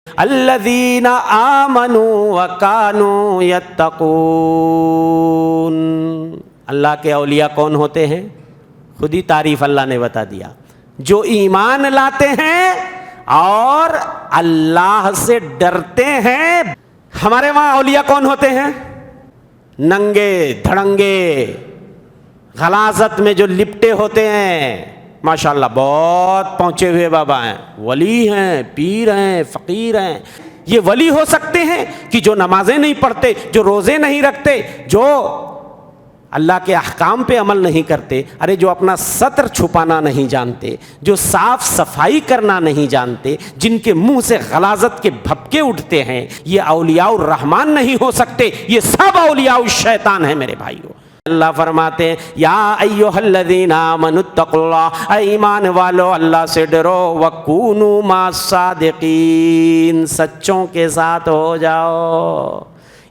الذین آمنوا وکانوا یتقون۔ اللہ کے اولیاء کون ہوتے ہیں؟ خود ہی تعریف اللہ نے بتا دیا، جو ایمان لاتے ہیں اور اللہ سے ڈرتے ہیں۔ ہمارے وہاں اولیاء کون ہوتے ہیں؟ ننگے دھڑنگے غلاظت میں جو لپٹے ہوتے ہیں، ماشاءاللہ بہت پہنچے ہوئے بابا ہیں، ولی ہیں، پیر ہیں، فقیر ہیں۔ یہ ولی ہو سکتے ہیں کہ جو نمازیں نہیں پڑھتے، جو روزے نہیں رکھتے، جو اللہ کے احکام پہ عمل نہیں کرتے، ارے جو اپنا ستر چھپانا نہیں جانتے، جو صاف صفائی کرنا نہیں جانتے، جن کے منہ سے غلاظت کے بھپکے اٹھتے ہیں، یہ اولیاء الرحمن نہیں ہو سکتے، یہ سب اولیاء الشیطان ہیں میرے بھائیو۔ اللہ فرماتے ہیں یا ایھا الذین آمنوا اتقوا اللہ، اے ایمان والو اللہ سے ڈرو، وکونوا مع الصادقین، سچوں کے ساتھ ہو جاؤ۔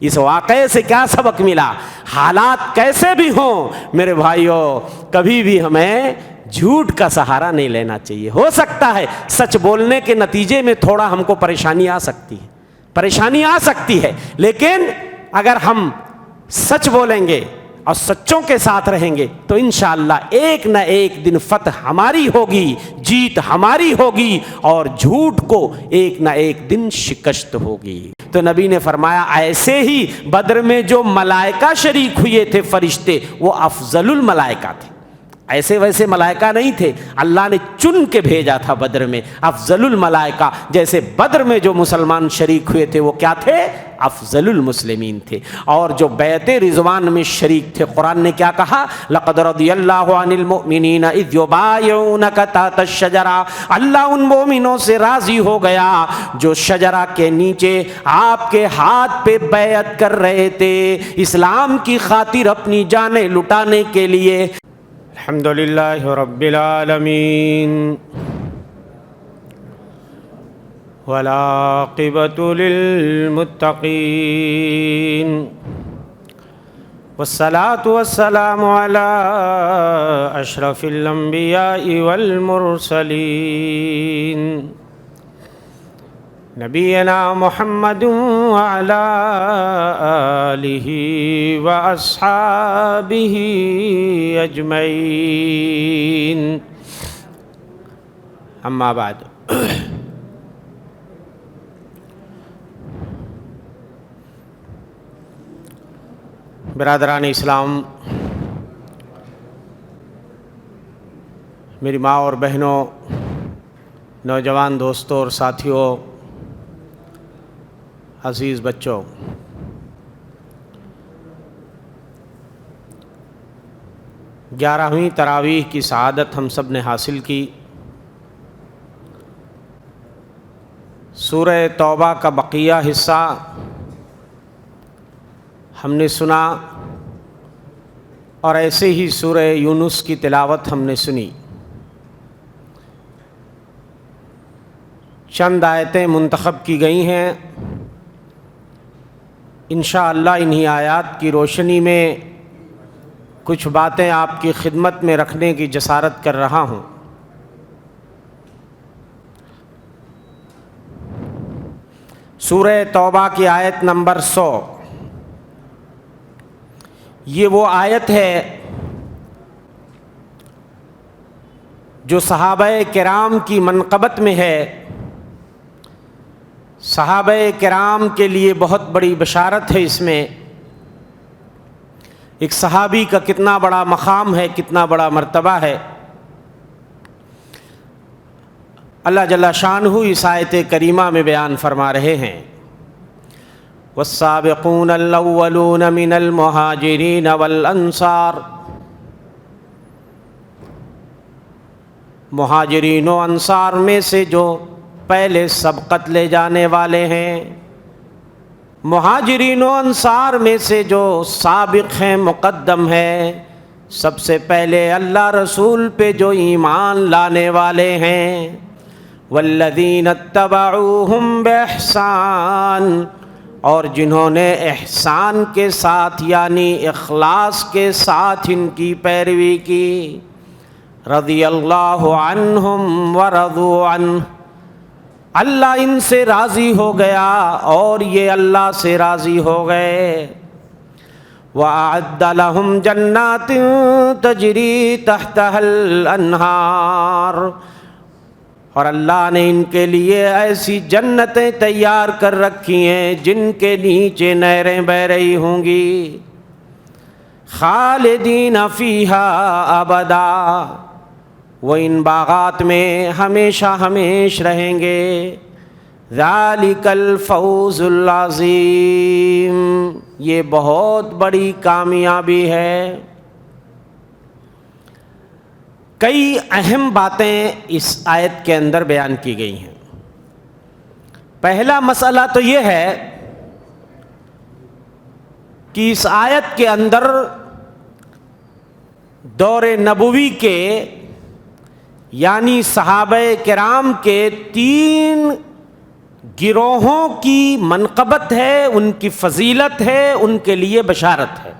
اس واقعے سے کیا سبق ملا؟ حالات کیسے بھی ہوں میرے بھائیو، کبھی بھی ہمیں جھوٹ کا سہارا نہیں لینا چاہیے۔ ہو سکتا ہے سچ بولنے کے نتیجے میں تھوڑا ہم کو پریشانی آ سکتی ہے، لیکن اگر ہم سچ بولیں گے اور سچوں کے ساتھ رہیں گے تو انشاءاللہ ایک نہ ایک دن فتح ہماری ہوگی، جیت ہماری ہوگی، اور جھوٹ کو ایک نہ ایک دن شکست ہوگی۔ تو نبی نے فرمایا ایسے ہی بدر میں جو ملائکہ شریک ہوئے تھے فرشتے، وہ افضل الملائکہ تھے، ایسے ویسے ملائکہ نہیں تھے، اللہ نے چن کے بھیجا تھا بدر میں افضل الملائکہ۔ جیسے بدر میں جو مسلمان شریک ہوئے تھے وہ کیا تھے؟ افضل المسلمین تھے۔ اور جو بیعت رضوان میں شریک تھے، قرآن نے کیا کہا؟ لقد رضی اللہ عن المؤمنین اذ یبایعونک تحت الشجرہ، اللہ ان مومنوں سے راضی ہو گیا جو شجرہ کے نیچے آپ کے ہاتھ پہ بیعت کر رہے تھے اسلام کی خاطر اپنی جانیں لٹانے کے لیے۔ الحمدللہ رب العالمین والعاقبۃ للمتقین والصلاة والسلام علی اشرف الانبیاء والمرسلین نبینا محمد وعلی آلہ واصحابہ اجمعین، اما بعد۔ برادران اسلام، میری ماں اور بہنوں، نوجوان دوستوں اور ساتھیوں، عزیز بچوں، 11ویں تراویح کی سعادت ہم سب نے حاصل کی۔ سورہ توبہ کا بقیہ حصہ ہم نے سنا، اور ایسے ہی سورہ یونس کی تلاوت ہم نے سنی۔ چند آیتیں منتخب کی گئی ہیں، انشاءاللہ انہی آیات کی روشنی میں کچھ باتیں آپ کی خدمت میں رکھنے کی جسارت کر رہا ہوں۔ سورہ توبہ کی آیت نمبر 100، یہ وہ آیت ہے جو صحابہ کرام کی منقبت میں ہے۔ صحابہ کرام کے لیے بہت بڑی بشارت ہے اس میں۔ ایک صحابی کا کتنا بڑا مقام ہے، کتنا بڑا مرتبہ ہے، اللہ جل شانہ اس آیت کریمہ میں بیان فرما رہے ہیں۔ والسابقون الاولون من المہاجرین والانصار، مہاجرین و انصار میں سے جو پہلے سبقت لے جانے والے ہیں، مہاجرین و انصار میں سے جو سابق ہیں، مقدم ہیں، سب سے پہلے اللہ رسول پہ جو ایمان لانے والے ہیں، والذین اتبعوہم بإحسان، اور جنہوں نے احسان کے ساتھ یعنی اخلاص کے ساتھ ان کی پیروی کی، رضی اللہ عنہم ورضوا عنہ، اللہ ان سے راضی ہو گیا اور یہ اللہ سے راضی ہو گئے۔ وَأَعَدَّ لَهُمْ جَنَّاتٍ تَجْرِي تَحْتَهَا الْأَنْهَارُ، اور اللہ نے ان کے لیے ایسی جنتیں تیار کر رکھی ہیں جن کے نیچے نہریں بہ رہی ہوں گی۔ خالدین فیہا ابدا، وہ ان باغات میں ہمیشہ ہمیش رہیں گے۔ ذالک الفوز العظیم، یہ بہت بڑی کامیابی ہے۔ کئی اہم باتیں اس آیت کے اندر بیان کی گئی ہیں۔ پہلا مسئلہ تو یہ ہے کہ اس آیت کے اندر دور نبوی کے یعنی صحابہ کرام کے 3 گروہوں کی منقبت ہے، ان کی فضیلت ہے، ان کے لیے بشارت ہے۔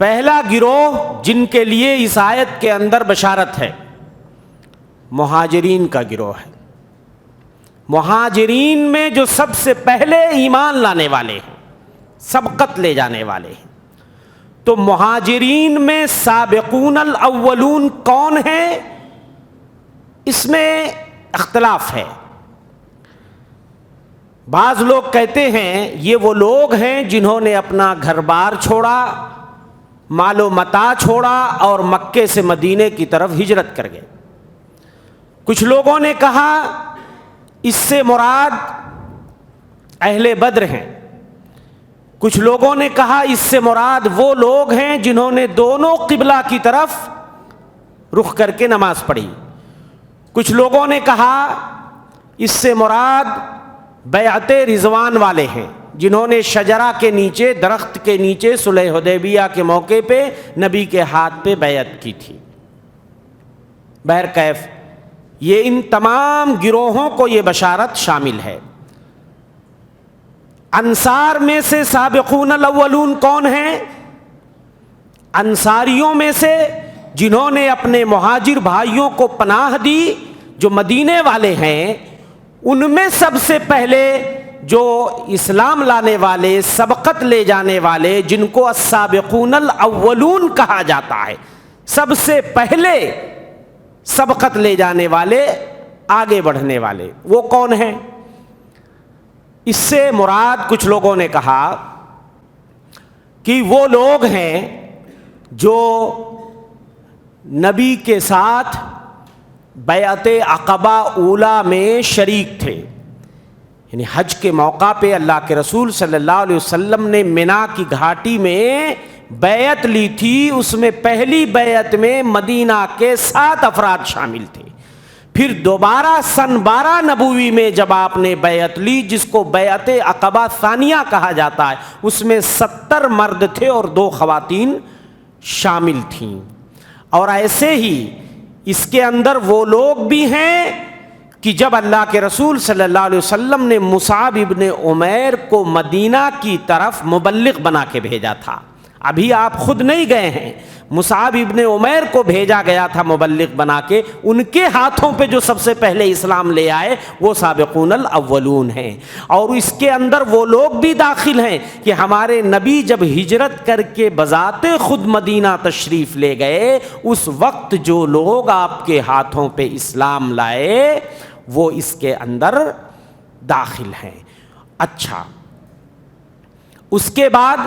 پہلا گروہ جن کے لیے اس آیت کے اندر بشارت ہے، مہاجرین کا گروہ ہے۔ مہاجرین میں جو سب سے پہلے ایمان لانے والے ہیں، سبقت لے جانے والے ہیں، تو مہاجرین میں سابقون الاولون کون ہیں، اس میں اختلاف ہے۔ بعض لوگ کہتے ہیں یہ وہ لوگ ہیں جنہوں نے اپنا گھر بار چھوڑا، مال و متاع چھوڑا اور مکے سے مدینے کی طرف ہجرت کر گئے۔ کچھ لوگوں نے کہا اس سے مراد اہل بدر ہیں، کچھ لوگوں نے کہا اس سے مراد وہ لوگ ہیں جنہوں نے دونوں قبلہ کی طرف رخ کر کے نماز پڑھی، کچھ لوگوں نے کہا اس سے مراد بیعت رضوان والے ہیں جنہوں نے شجرہ کے نیچے، درخت کے نیچے صلح حدیبیہ کے موقع پہ نبی کے ہاتھ پہ بیعت کی تھی۔ بہرکیف یہ ان تمام گروہوں کو یہ بشارت شامل ہے۔ انصار میں سے سابقون الاولون کون ہیں؟ انصاریوں میں سے جنہوں نے اپنے مہاجر بھائیوں کو پناہ دی، جو مدینے والے ہیں، ان میں سب سے پہلے جو اسلام لانے والے، سبقت لے جانے والے، جن کو السابقون الاولون کہا جاتا ہے، سب سے پہلے سبقت لے جانے والے، آگے بڑھنے والے، وہ کون ہیں؟ اس سے مراد کچھ لوگوں نے کہا کہ وہ لوگ ہیں جو نبی کے ساتھ بیعت عقبہ اولیٰ میں شریک تھے، یعنی حج کے موقع پہ اللہ کے رسول صلی اللہ علیہ وسلم نے منا کی گھاٹی میں بیعت لی تھی، اس میں پہلی بیعت میں مدینہ کے 7 افراد شامل تھے۔ پھر دوبارہ سن 12 نبوی میں جب آپ نے بیعت لی، جس کو بیعت عقبہ ثانیہ کہا جاتا ہے، اس میں 70 مرد تھے اور 2 خواتین شامل تھیں۔ اور ایسے ہی اس کے اندر وہ لوگ بھی ہیں کہ جب اللہ کے رسول صلی اللہ علیہ وسلم نے مصعب ابن عمیر کو مدینہ کی طرف مبلغ بنا کے بھیجا تھا، ابھی آپ خود نہیں گئے ہیں، مصعب ابن عمیر کو بھیجا گیا تھا مبلغ بنا کے، ان کے ہاتھوں پہ جو سب سے پہلے اسلام لے آئے وہ سابقون الاولون ہیں۔ اور اس کے اندر وہ لوگ بھی داخل ہیں کہ ہمارے نبی جب ہجرت کر کے بذات خود مدینہ تشریف لے گئے، اس وقت جو لوگ آپ کے ہاتھوں پہ اسلام لائے وہ اس کے اندر داخل ہیں۔ اچھا، اس کے بعد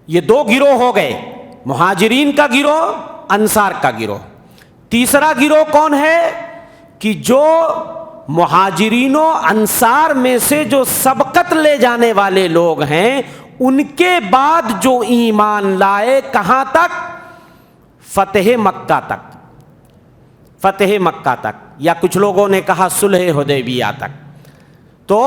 یہ 2 گروہ ہو گئے، مہاجرین کا گروہ، انصار کا گروہ۔ تیسرا گروہ کون ہے کہ جو مہاجرین و انصار میں سے جو سبقت لے جانے والے لوگ ہیں، ان کے بعد جو ایمان لائے، کہاں تک؟ فتح مکہ تک، فتح مکہ تک، یا کچھ لوگوں نے کہا صلح حدیبیہ تک۔ تو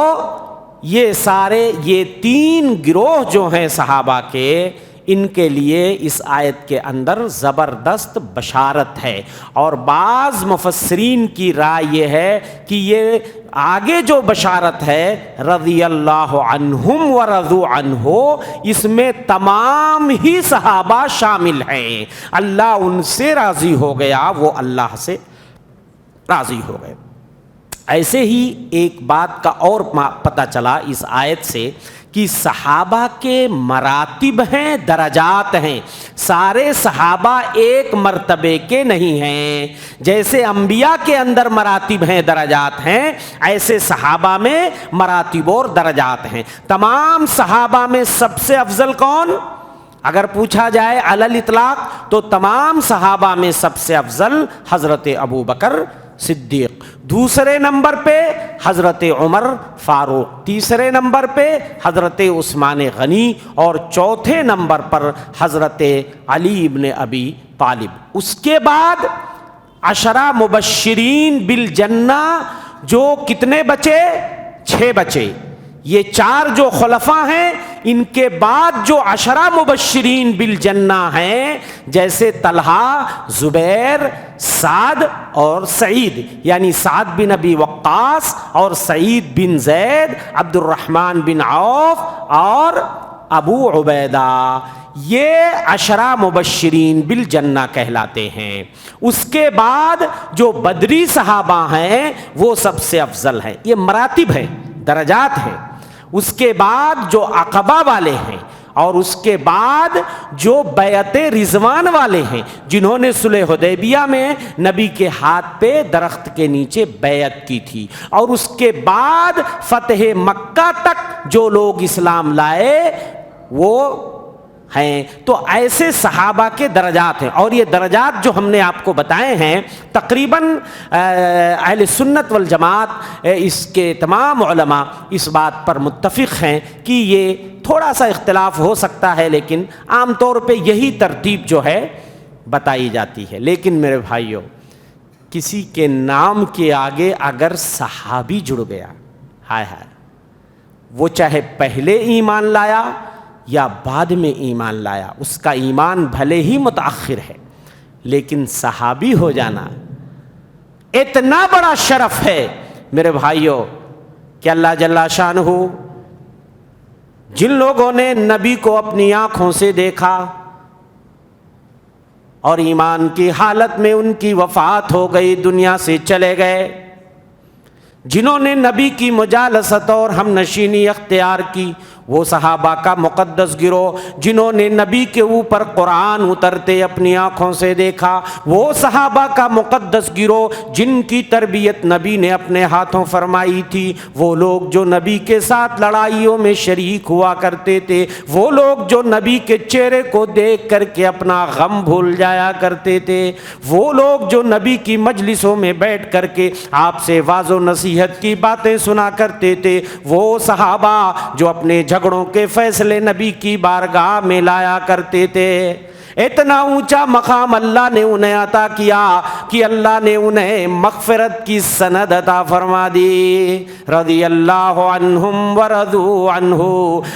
یہ سارے، یہ 3 گروہ جو ہیں صحابہ کے، ان کے لیے اس آیت کے اندر زبردست بشارت ہے۔ اور بعض مفسرین کی رائے یہ ہے کہ یہ آگے جو بشارت ہے رضی اللہ عنہم ورضوا عنہ، اس میں تمام ہی صحابہ شامل ہیں، اللہ ان سے راضی ہو گیا، وہ اللہ سے راضی ہو گئے۔ ایسے ہی ایک بات کا اور پتہ چلا اس آیت سے کہ صحابہ کے مراتب ہیں، درجات ہیں، سارے صحابہ ایک مرتبے کے نہیں ہیں۔ جیسے انبیاء کے اندر مراتب ہیں، درجات ہیں، ایسے صحابہ میں مراتب اور درجات ہیں۔ تمام صحابہ میں سب سے افضل کون؟ اگر پوچھا جائے علی الاطلاق تو تمام صحابہ میں سب سے افضل حضرت ابو بکر صدیق، دوسرے نمبر پہ حضرت عمر فاروق، تیسرے نمبر پہ حضرت عثمان غنی، اور چوتھے نمبر پر حضرت علی ابن ابی طالب۔ اس کے بعد عشرہ مبشرین بالجنہ جو کتنے بچے؟ 6 بچے۔ یہ 4 جو خلفاء ہیں، ان کے بعد جو عشرہ مبشرین بالجنہ ہیں جیسے طلحہ، زبیر، سعد اور سعید، یعنی سعد بن ابی وقاص اور سعید بن زید، عبد الرحمن بن عوف اور ابو عبیدہ، یہ عشرہ مبشرین بالجنہ کہلاتے ہیں۔ اس کے بعد جو بدری صحابہ ہیں وہ سب سے افضل ہیں۔ یہ مراتب ہیں، درجات ہیں۔ اس کے بعد جو عقبہ والے ہیں، اور اس کے بعد جو بیعت رضوان والے ہیں، جنہوں نے صلح حدیبیہ میں نبی کے ہاتھ پہ درخت کے نیچے بیعت کی تھی، اور اس کے بعد فتح مکہ تک جو لوگ اسلام لائے وہ ہیں۔ تو ایسے صحابہ کے درجات ہیں، اور یہ درجات جو ہم نے آپ کو بتائے ہیں تقریباً اہل سنت والجماعت اس کے تمام علماء اس بات پر متفق ہیں کہ یہ تھوڑا سا اختلاف ہو سکتا ہے، لیکن عام طور پہ یہی ترتیب جو ہے بتائی جاتی ہے۔ لیکن میرے بھائیوں، کسی کے نام کے آگے اگر صحابی جڑ گیا، ہائے ہائے، وہ چاہے پہلے ایمان لایا یا بعد میں ایمان لایا، اس کا ایمان بھلے ہی متأخر ہے، لیکن صحابی ہو جانا اتنا بڑا شرف ہے میرے بھائیوں کہ اللہ جل شانہ جن لوگوں نے نبی کو اپنی آنکھوں سے دیکھا اور ایمان کی حالت میں ان کی وفات ہو گئی، دنیا سے چلے گئے، جنہوں نے نبی کی مجالست اور ہم نشینی اختیار کی، وہ صحابہ کا مقدس گروہ، جنہوں نے نبی کے اوپر قرآن اترتے اپنی آنکھوں سے دیکھا، وہ صحابہ کا مقدس گروہ جن کی تربیت نبی نے اپنے ہاتھوں فرمائی تھی، وہ لوگ جو نبی کے ساتھ لڑائیوں میں شریک ہوا کرتے تھے، وہ لوگ جو نبی کے چہرے کو دیکھ کر کے اپنا غم بھول جایا کرتے تھے، وہ لوگ جو نبی کی مجلسوں میں بیٹھ کر کے آپ سے واعظ و نصیحت کی باتیں سنا کرتے تھے، وہ صحابہ جو اپنے جھگڑوں کے فیصلے نبی کی بارگاہ میں لایا کرتے تھے، اتنا اونچا مقام اللہ نے انہیں عطا کیا کہ اللہ نے انہیں مغفرت کی سند عطا فرما دی۔ رضی اللہ عنہم ورضوا عنہ،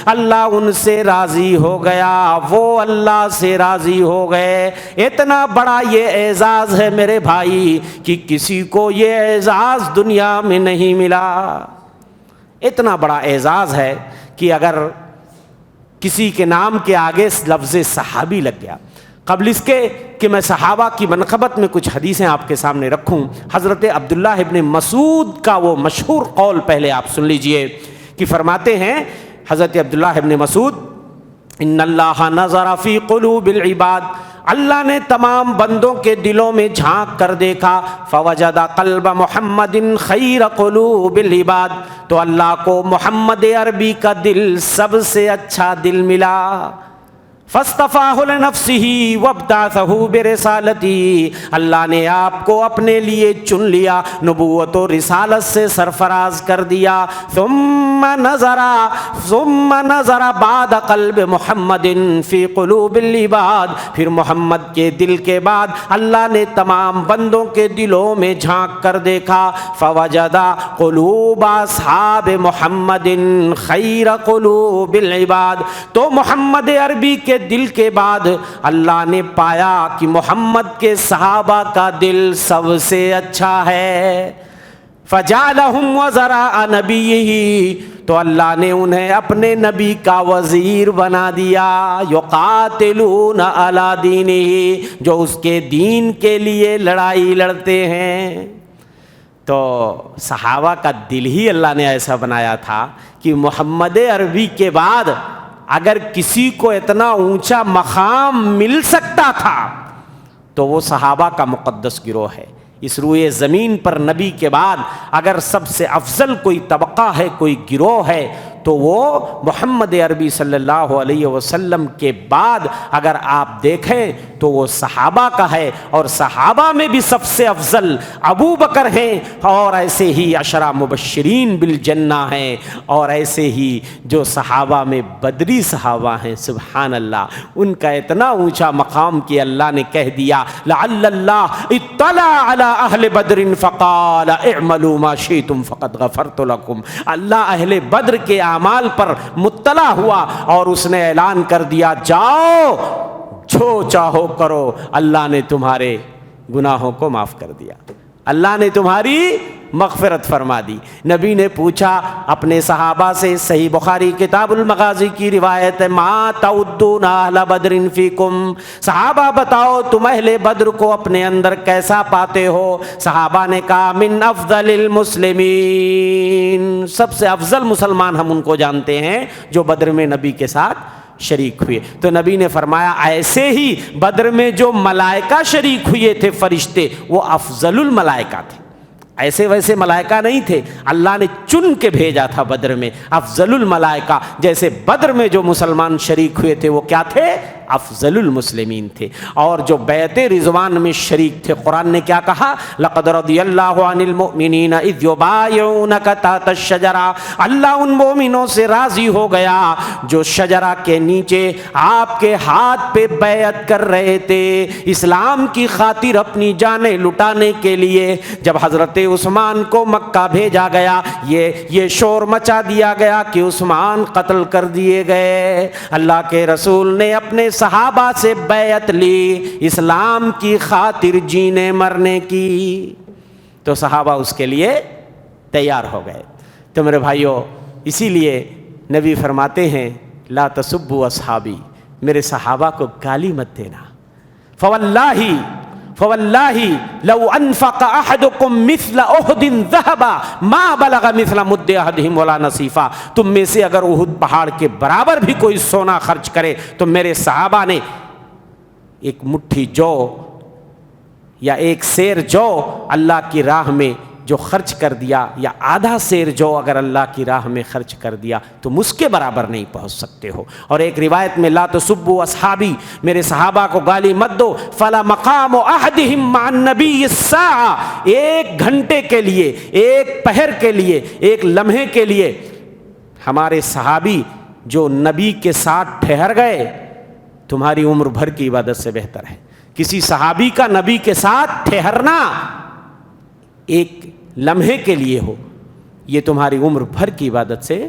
اللہ ان سے راضی ہو گیا، وہ اللہ سے راضی ہو گئے۔ اتنا بڑا یہ اعزاز ہے میرے بھائی کہ کسی کو یہ اعزاز دنیا میں نہیں ملا۔ اتنا بڑا اعزاز ہے کہ اگر کسی کے نام کے آگے لفظ صحابی لگ گیا۔ قبل اس کے کہ میں صحابہ کی منقبت میں کچھ حدیثیں آپ کے سامنے رکھوں، حضرت عبداللہ ابن مسعود کا وہ مشہور قول پہلے آپ سن لیجئے کہ فرماتے ہیں حضرت عبداللہ ابن مسعود، ان اللہ نظر فی قلوب العباد، اللہ نے تمام بندوں کے دلوں میں جھانک کر دیکھا، فوجد قلب محمد خیر قلوب العباد، تو اللہ کو محمد عربی کا دل سب سے اچھا دل ملا، فاصطفاہ لنفسہ وابتعثہ برسالتی، اللہ نے آپ کو اپنے لیے چن لیا، نبوت و رسالت سے سرفراز کر دیا۔ ثم نظر بعد قلب محمد فی قلوب العباد، پھر محمد کے دل کے بعد اللہ نے تمام بندوں کے دلوں میں جھانک کر دیکھا، فوجد قلوب اصحاب محمد خیر قلوب العباد، تو محمد عربی کے کے دل کے بعد اللہ نے پایا کہ محمد کے صحابہ کا دل سب سے اچھا ہے، فجعلہم وزراء نبیہ، تو اللہ نے انہیں اپنے نبی کا وزیر بنا دیا، یقاتلون علی دینہ، جو اس کے دین کے لیے لڑائی لڑتے ہیں۔ تو صحابہ کا دل ہی اللہ نے ایسا بنایا تھا کہ محمد عربی کے بعد اگر کسی کو اتنا اونچا مقام مل سکتا تھا تو وہ صحابہ کا مقدس گروہ ہے۔ اس روئے زمین پر نبی کے بعد اگر سب سے افضل کوئی طبقہ ہے، کوئی گروہ ہے، تو وہ محمد عربی صلی اللہ علیہ وسلم کے بعد اگر آپ دیکھیں تو وہ صحابہ کا ہے، اور صحابہ میں بھی سب سے افضل ابو بکر ہیں، اور ایسے ہی عشرہ مبشرین بالجنہ ہیں، اور ایسے ہی جو صحابہ میں بدری صحابہ ہیں، سبحان اللہ، ان کا اتنا اونچا مقام کہ اللہ نے کہہ دیا لعل اللہ اطلع علی اہل بدر فقال اعملوا ما شئتم فقد غفرت لکم۔ اللہ اہل بدر کے اعمال پر مطلع ہوا اور اس نے اعلان کر دیا جاؤ جو چاہو کرو، اللہ نے تمہارے گناہوں کو معاف کر دیا، اللہ نے تمہاری مغفرت فرما دی۔ نبی نے پوچھا اپنے صحابہ سے، صحیح بخاری کتاب المغازی کی روایت ہے، ما تعدون اہل بدر فیکم، صحابہ بتاؤ تم اہل بدر کو اپنے اندر کیسا پاتے ہو؟ صحابہ نے کہا من افضل المسلمین، سب سے افضل مسلمان ہم ان کو جانتے ہیں جو بدر میں نبی کے ساتھ شریک ہوئے۔ تو نبی نے فرمایا ایسے ہی بدر میں جو ملائکہ شریک ہوئے تھے فرشتے، وہ افضل الملائکہ تھے، ایسے ویسے ملائکہ نہیں تھے، اللہ نے چن کے بھیجا تھا بدر میں افضل الملائکہ۔ جیسے بدر میں جو مسلمان شریک ہوئے تھے وہ کیا تھے؟ افضل المسلمین تھے۔ اور جو بیعت رضوان میں شریک تھے، قرآن نے کیا کہا؟ لقد رضی اللہ عن المؤمنین اذ یبایعونک تحت الشجرہ، اللہ ان مومنوں سے راضی ہو گیا جو شجرہ کے نیچے آپ کے ہاتھ پہ بیعت کر رہے تھے اسلام کی خاطر اپنی جانیں لٹانے کے لیے۔ جب حضرت عثمان کو مکہ بھیجا گیا، یہ شور مچا دیا گیا کہ عثمان قتل کر دیے گئے، اللہ کے رسول نے اپنے صحابہ سے بیعت لی اسلام کی خاطر جینے مرنے کی، تو صحابہ اس کے لیے تیار ہو گئے۔ تو میرے بھائیوں، اسی لیے نبی فرماتے ہیں لا تسبوا اصحابی، میرے صحابہ کو گالی مت دینا، فواللہ لو انفق احدکم مثل احد ذہبا ما بلغ مثل مد احدہم ولا نصیفا، تم میں سے اگر احد پہاڑ کے برابر بھی کوئی سونا خرچ کرے تو میرے صحابہ نے ایک مٹھی جو یا ایک سیر جو اللہ کی راہ میں جو خرچ کر دیا، یا آدھا سیر جو اگر اللہ کی راہ میں خرچ کر دیا، تم اس کے برابر نہیں پہنچ سکتے ہو۔ اور ایک روایت میں لا تسبوا اصحابی، میرے صحابہ کو گالی مت دو، فلا مقام احدہم مع النبی الساعہ، ایک گھنٹے کے لیے، ایک پہر کے لیے، ایک لمحے کے لیے ہمارے صحابی جو نبی کے ساتھ ٹھہر گئے تمہاری عمر بھر کی عبادت سے بہتر ہے۔ کسی صحابی کا نبی کے ساتھ ٹھہرنا ایک لمحے کے لیے ہو، یہ تمہاری عمر بھر کی عبادت سے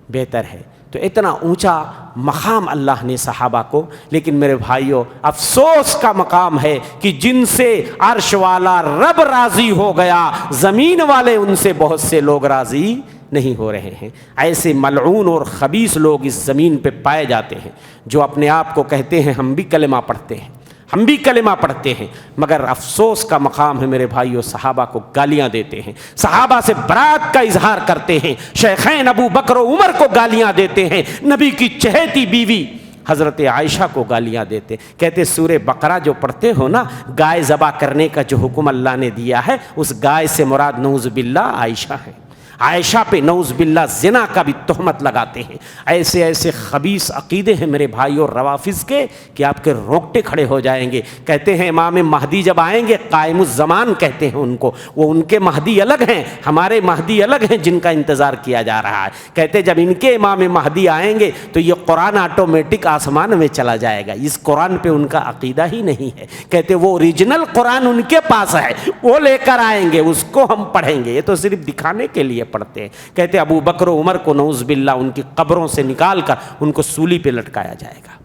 بہتر ہے۔ تو اتنا اونچا مقام اللہ نے صحابہ کو، لیکن میرے بھائیوں افسوس کا مقام ہے کہ جن سے عرش والا رب راضی ہو گیا، زمین والے ان سے بہت سے لوگ راضی نہیں ہو رہے ہیں۔ ایسے ملعون اور خبیث لوگ اس زمین پہ پائے جاتے ہیں جو اپنے آپ کو کہتے ہیں ہم بھی کلمہ پڑھتے ہیں، ہم بھی کلمہ پڑھتے ہیں، مگر افسوس کا مقام ہے میرے بھائیوں، صحابہ کو گالیاں دیتے ہیں، صحابہ سے برات کا اظہار کرتے ہیں، شیخین ابو بکر و عمر کو گالیاں دیتے ہیں، نبی کی چہیتی بیوی حضرت عائشہ کو گالیاں دیتے، کہتے سورہ بقرہ جو پڑھتے ہو نا، گائے ذبح کرنے کا جو حکم اللہ نے دیا ہے، اس گائے سے مراد نعوذ باللہ عائشہ ہے، عائشہ پہ نعوذ باللہ زنا کا بھی تہمت لگاتے ہیں۔ ایسے ایسے خبیث عقیدے ہیں میرے بھائیوں روافظ کے کہ آپ کے رونگٹے کھڑے ہو جائیں گے۔ کہتے ہیں امام مہدی جب آئیں گے، قائم الزمان کہتے ہیں ان کو، وہ ان کے مہدی الگ ہیں، ہمارے مہدی الگ ہیں جن کا انتظار کیا جا رہا ہے۔ کہتے جب ان کے امام مہدی آئیں گے تو یہ قرآن آٹومیٹک آسمان میں چلا جائے گا، اس قرآن پہ ان کا عقیدہ ہی نہیں ہے۔ کہتے وہ اوریجنل قرآن ان کے پاس ہے، وہ لے کر آئیں گے، اس کو ہم پڑھیں گے، یہ تو صرف دکھانے کے لیے پڑھتے ہیں۔ کہتے ابو بکر و عمر کو نعوذ باللہ ان کی قبروں سے نکال کر ان کو سولی پہ لٹکایا جائے گا۔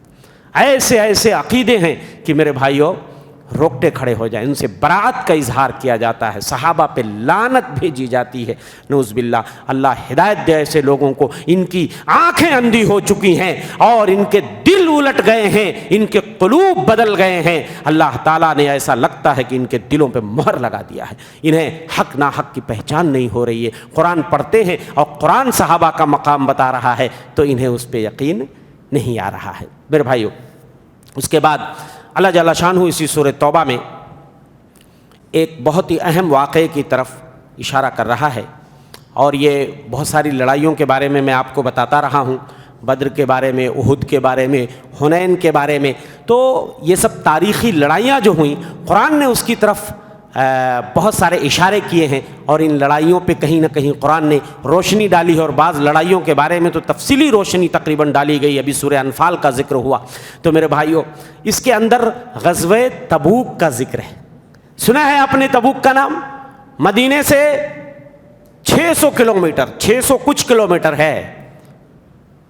ایسے ایسے عقیدے ہیں کہ میرے بھائیوں روکٹے کھڑے ہو جائیں، ان سے براءت کا اظہار کیا جاتا ہے، صحابہ پہ لعنت بھیجی جاتی ہے، نعوذ باللہ۔ اللہ ہدایت دے ایسے لوگوں کو، ان کی آنکھیں اندھی ہو چکی ہیں اور ان کے دل الٹ گئے ہیں، ان کے قلوب بدل گئے ہیں، اللہ تعالیٰ نے ایسا لگتا ہے کہ ان کے دلوں پہ مہر لگا دیا ہے، انہیں حق ناحق کی پہچان نہیں ہو رہی ہے۔ قرآن پڑھتے ہیں اور قرآن صحابہ کا مقام بتا رہا ہے تو انہیں اس پہ یقین نہیں آ رہا ہے۔ میرے بھائیوں، اس کے بعد اللہ جل شانہ اسی سورہ توبہ میں ایک بہت ہی اہم واقعے کی طرف اشارہ کر رہا ہے، اور یہ بہت ساری لڑائیوں کے بارے میں آپ کو بتاتا رہا ہوں، بدر کے بارے میں، احد کے بارے میں، حنین کے بارے میں، تو یہ سب تاریخی لڑائیاں جو ہوئیں قرآن نے اس کی طرف بہت سارے اشارے کیے ہیں، اور ان لڑائیوں پہ کہیں نہ کہیں قرآن نے روشنی ڈالی ہے، اور بعض لڑائیوں کے بارے میں تو تفصیلی روشنی تقریباً ڈالی گئی۔ ابھی سورہ انفال کا ذکر ہوا، تو میرے بھائیوں اس کے اندر غزوہ تبوک کا ذکر ہے۔ سنا ہے آپ نے تبوک کا نام؟ مدینے سے 600 کلومیٹر، 600 کچھ کلومیٹر ہے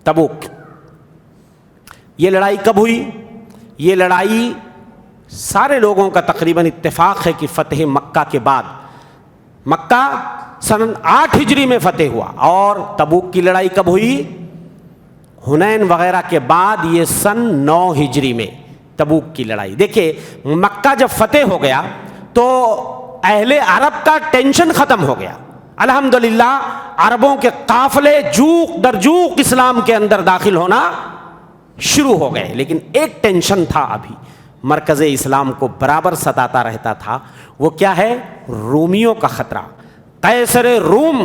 تبوک۔ یہ لڑائی کب ہوئی؟ یہ لڑائی سارے لوگوں کا تقریباً اتفاق ہے کہ فتح مکہ کے بعد، مکہ سن 8 ہجری میں فتح ہوا، اور تبوک کی لڑائی کب ہوئی؟ حنین وغیرہ کے بعد، یہ سن 9 ہجری میں تبوک کی لڑائی۔ دیکھیں مکہ جب فتح ہو گیا تو اہل عرب کا ٹینشن ختم ہو گیا، الحمدللہ عربوں کے قافلے جوق در جوق اسلام کے اندر داخل ہونا شروع ہو گئے، لیکن ایک ٹینشن تھا ابھی مرکز اسلام کو برابر ستاتا رہتا تھا، وہ کیا ہے؟ رومیوں کا خطرہ۔ قیصر روم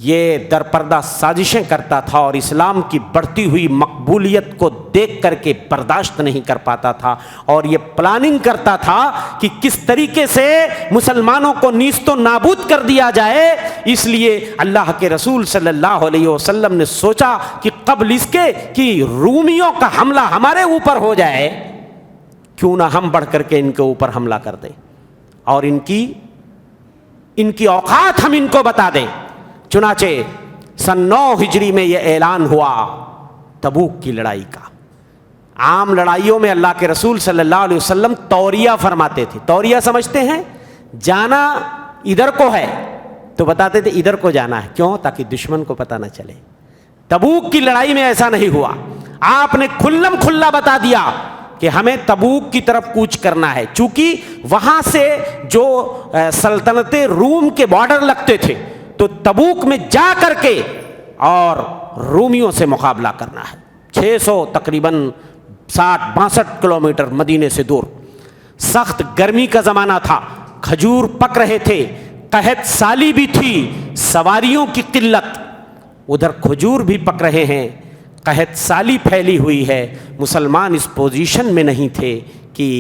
یہ درپردہ سازشیں کرتا تھا اور اسلام کی بڑھتی ہوئی مقبولیت کو دیکھ کر کے برداشت نہیں کر پاتا تھا، اور یہ پلاننگ کرتا تھا کہ کس طریقے سے مسلمانوں کو نیست و نابود کر دیا جائے۔ اس لیے اللہ کے رسول صلی اللہ علیہ وسلم نے سوچا کہ قبل اس کے کہ رومیوں کا حملہ ہمارے اوپر ہو جائے، کیوں نہ ہم بڑھ کر کے ان کے اوپر حملہ کر دیں اور ان کی اوقات ہم ان کو بتا دیں۔ چنانچہ سن 9 ہجری میں یہ اعلان ہوا تبوک کی لڑائی کا۔ عام لڑائیوں میں اللہ کے رسول صلی اللہ علیہ وسلم توریہ فرماتے تھے۔ توریہ سمجھتے ہیں؟ جانا ادھر کو ہے تو بتاتے تھے ادھر کو جانا ہے، کیوں؟ تاکہ دشمن کو پتہ نہ چلے۔ تبوک کی لڑائی میں ایسا نہیں ہوا، آپ نے کھلم کھلا بتا دیا کہ ہمیں تبوک کی طرف کوچ کرنا ہے، چونکہ وہاں سے جو سلطنت روم کے بارڈر لگتے تھے، تو تبوک میں جا کر کے اور رومیوں سے مقابلہ کرنا ہے۔ 600 تقریباً 60-62 کلومیٹر مدینے سے دور، سخت گرمی کا زمانہ تھا، کھجور پک رہے تھے، قحط سالی بھی تھی، سواریوں کی قلت، ادھر کھجور بھی پک رہے ہیں، قحط سالی پھیلی ہوئی ہے، مسلمان اس پوزیشن میں نہیں تھے کہ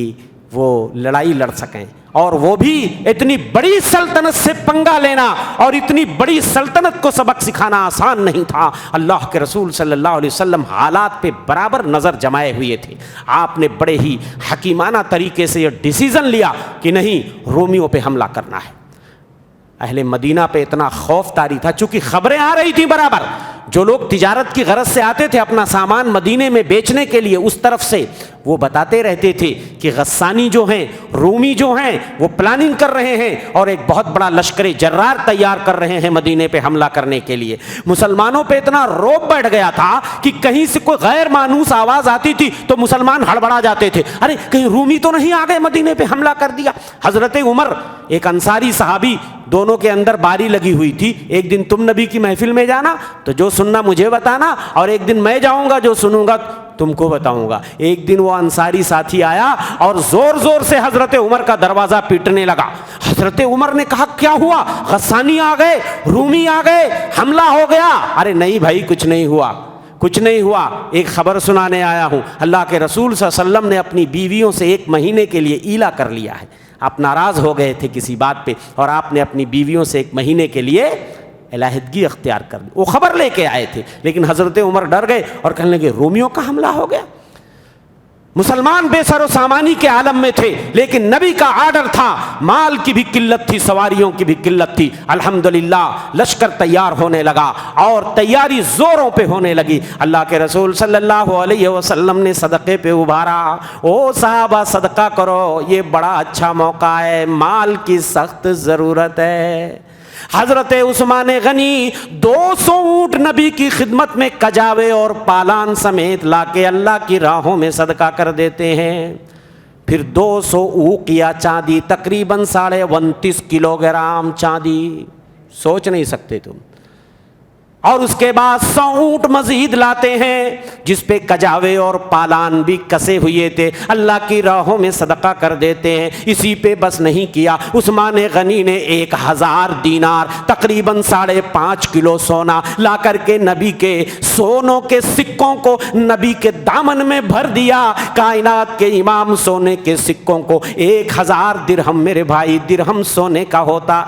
وہ لڑائی لڑ سکیں، اور وہ بھی اتنی بڑی سلطنت سے پنگا لینا اور اتنی بڑی سلطنت کو سبق سکھانا آسان نہیں تھا۔ اللہ کے رسول صلی اللہ علیہ وسلم حالات پہ برابر نظر جمائے ہوئے تھے، آپ نے بڑے ہی حکیمانہ طریقے سے یہ ڈیسیژن لیا کہ نہیں، رومیوں پہ حملہ کرنا ہے۔ اہل مدینہ پہ اتنا خوف طاری تھا، چونکہ خبریں آ رہی تھیں برابر، جو لوگ تجارت کی غرض سے آتے تھے اپنا سامان مدینے میں بیچنے کے لیے، اس طرف سے وہ بتاتے رہتے تھے کہ غسانی جو ہیں، رومی جو ہیں، وہ پلاننگ کر رہے ہیں اور ایک بہت بڑا لشکر جرار تیار کر رہے ہیں مدینے پہ حملہ کرنے کے لیے۔ مسلمانوں پہ اتنا روب بیٹھ گیا تھا کہ کہیں سے کوئی غیر مانوس آواز آتی تھی تو مسلمان ہڑبڑا جاتے تھے، ارے کہیں رومی تو نہیں آ گئے مدینے پہ حملہ کر دیا۔ حضرت عمر، ایک انصاری صحابی، دونوں کے اندر باری لگی ہوئی تھی، ایک دن تم نبی کی محفل میں جانا تو جو سننا مجھے بتانا، اور ایک دن میں جاؤں گا جو سنوں گا تم کو بتاؤں گا۔ ایک دن وہ انصاری ساتھی آیا اور زور زور سے حضرت عمر کا دروازہ پیٹنے لگا۔ حضرت عمر نے کہا کیا ہوا؟ غسانی آ گئے، رومی آ گئے، حملہ ہو گیا؟ ارے نہیں بھائی، کچھ نہیں ہوا، کچھ نہیں ہوا، ایک خبر سنانے آیا ہوں۔ اللہ کے رسول صلی اللہ علیہ وسلم نے اپنی بیویوں سے 1 مہینے کے لیے ایلا کر لیا ہے، آپ ناراض ہو گئے تھے کسی بات پہ، اور آپ نے اپنی بیویوں سے 1 مہینے کے لیے علیحدگی اختیار کر لی۔ وہ خبر لے کے آئے تھے، لیکن حضرت عمر ڈر گئے اور کہنے لگے رومیوں کا حملہ ہو گیا۔ مسلمان بے سر و سامانی کے عالم میں تھے، لیکن نبی کا آرڈر تھا، مال کی بھی قلت تھی، سواریوں کی بھی قلت تھی، الحمدللہ لشکر تیار ہونے لگا اور تیاری زوروں پہ ہونے لگی۔ اللہ کے رسول صلی اللہ علیہ وسلم نے صدقے پہ ابھارا، او صحابہ صدقہ کرو، یہ بڑا اچھا موقع ہے، مال کی سخت ضرورت ہے۔ حضرت عثمان غنی 200 اونٹ نبی کی خدمت میں کجاوے اور پالان سمیت لا کے اللہ کی راہوں میں صدقہ کر دیتے ہیں۔ پھر 200 اوقیہ چاندی، تقریباً 29.5 کلوگرام چاندی، سوچ نہیں سکتے تم۔ اور اس کے بعد 100 اونٹ مزید لاتے ہیں جس پہ کجاوے اور پالان بھی کسے ہوئے تھے، اللہ کی راہوں میں صدقہ کر دیتے ہیں۔ اسی پہ بس نہیں کیا، عثمان غنی نے 1000 دینار، تقریباً 5.5 کلو سونا لا کر کے نبی کے سونوں کے سکوں کو نبی کے دامن میں بھر دیا۔ کائنات کے امام سونے کے سکوں کو 1000 درہم، میرے بھائی درہم سونے کا ہوتا،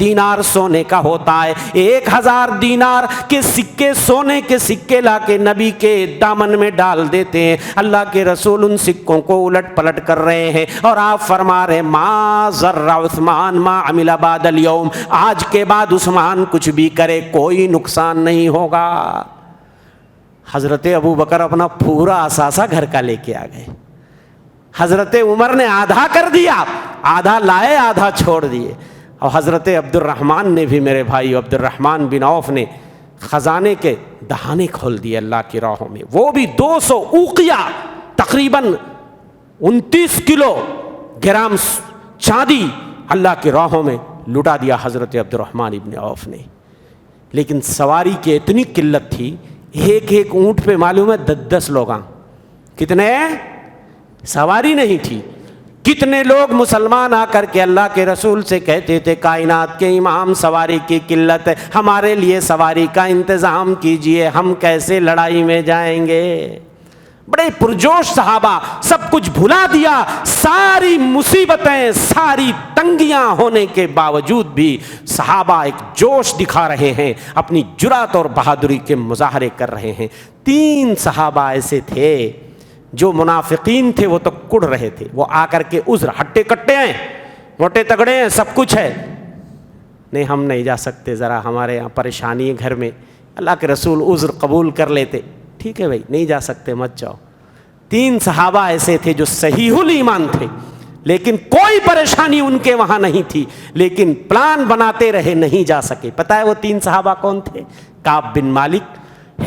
دینار سونے کا ہوتا ہے، 1000 دینار کے سکے، سونے کے سکے لا کے نبی کے دامن میں ڈال دیتے ہیں۔ اللہ کے رسول ان سکوں کو الٹ پلٹ کر رہے ہیں اور آپ فرما رہے ما ضر عثمان ما عمل بعد اليوم، آج کے بعد عثمان کچھ بھی کرے کوئی نقصان نہیں ہوگا۔ حضرت ابو بکر اپنا پورا اثاثہ گھر کا لے کے آ گئے، حضرت عمر نے آدھا کر دیا، آدھا لائے آدھا چھوڑ دیے، اور حضرت عبد الرحمن نے بھی، میرے بھائی عبد الرحمن بن عوف نے خزانے کے دہانے کھول دیے اللہ کی راہوں میں، وہ بھی 200 اوقیہ تقریباً 29 کلو گرام چاندی اللہ کی راہوں میں لٹا دیا حضرت عبد الرحمن ابن عوف نے۔ لیکن سواری کی اتنی قلت تھی، ایک ایک اونٹ پہ معلوم ہے 10 لوگ، کتنے سواری نہیں تھی۔ کتنے لوگ مسلمان آ کر کے اللہ کے رسول سے کہتے تھے کائنات کے امام سواری کی قلت ہے، ہمارے لیے سواری کا انتظام کیجئے، ہم کیسے لڑائی میں جائیں گے۔ بڑے پرجوش صحابہ، سب کچھ بھلا دیا، ساری مصیبتیں، ساری تنگیاں ہونے کے باوجود بھی صحابہ ایک جوش دکھا رہے ہیں، اپنی جرأت اور بہادری کے مظاہرے کر رہے ہیں۔ 3 صحابہ ایسے تھے جو منافقین تھے، وہ تو کڑ رہے تھے، وہ آ کر کے عذر، ہٹے کٹے ہیں، موٹے تگڑے ہیں، سب کچھ ہے، نہیں ہم نہیں جا سکتے، ذرا ہمارے یہاں پریشانی ہے گھر میں۔ اللہ کے رسول عذر قبول کر لیتے، ٹھیک ہے بھائی نہیں جا سکتے مت جاؤ۔ 3 صحابہ ایسے تھے جو صحیح الایمان تھے، لیکن کوئی پریشانی ان کے وہاں نہیں تھی، لیکن پلان بناتے رہے، نہیں جا سکے۔ پتہ ہے وہ 3 صحابہ کون تھے؟ کعب بن مالک،